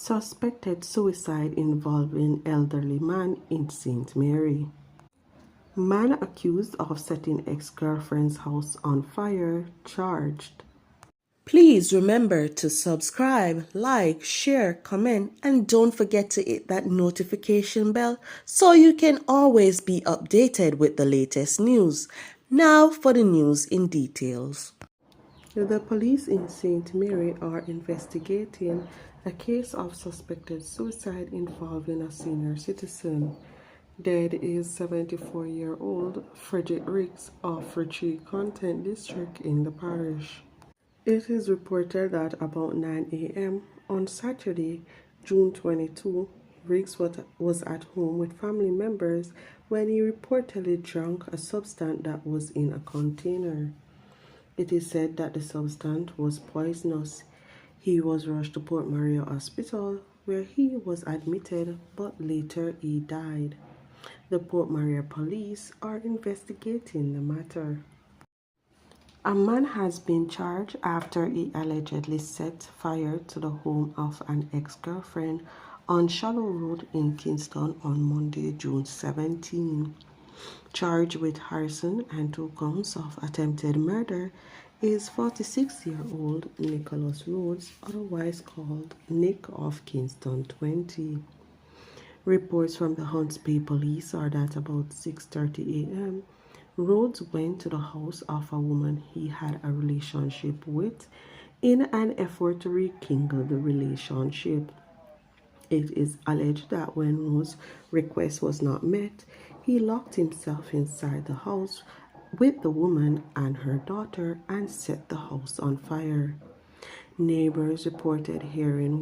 Suspected suicide involving elderly man in St. Mary. Man accused of setting ex-girlfriend's house on fire charged. Please remember to subscribe, like, share, comment, and don't forget to hit that notification bell so you can always be updated with the latest news. Now for the news in details. The police in St. Mary are investigating a case of suspected suicide involving a senior citizen. Dead is 74-year-old Frederick Riggs of Ritchie Content District in the parish. It is reported that about 9 a.m. on Saturday, June 22, Riggs was at home with family members when he reportedly drank a substance that was in a container. It is said that the substance was poisonous. He was rushed to Port Maria Hospital, where he was admitted, but later he died. The Port Maria police are investigating the matter. A man has been charged after he allegedly set fire to the home of an ex-girlfriend on Shallow Road in Kingston on Monday, June 17. Charged with arson and 2 counts of attempted murder is 46-year-old Nicholas Rhodes, otherwise called Nick of Kingston 20. Reports from the Hunts Bay Police are that about 6:30 a.m., Rhodes went to the house of a woman he had a relationship with in an effort to rekindle the relationship. It is alleged that when Rhodes' request was not met, he locked himself inside the house with the woman and her daughter and set the house on fire. Neighbors reported hearing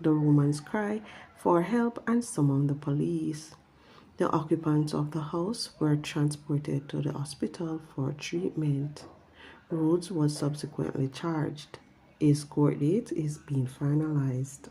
the woman's cry for help and summoned the police. The occupants of the house were transported to the hospital for treatment. Rhodes was subsequently charged. His court date is being finalized.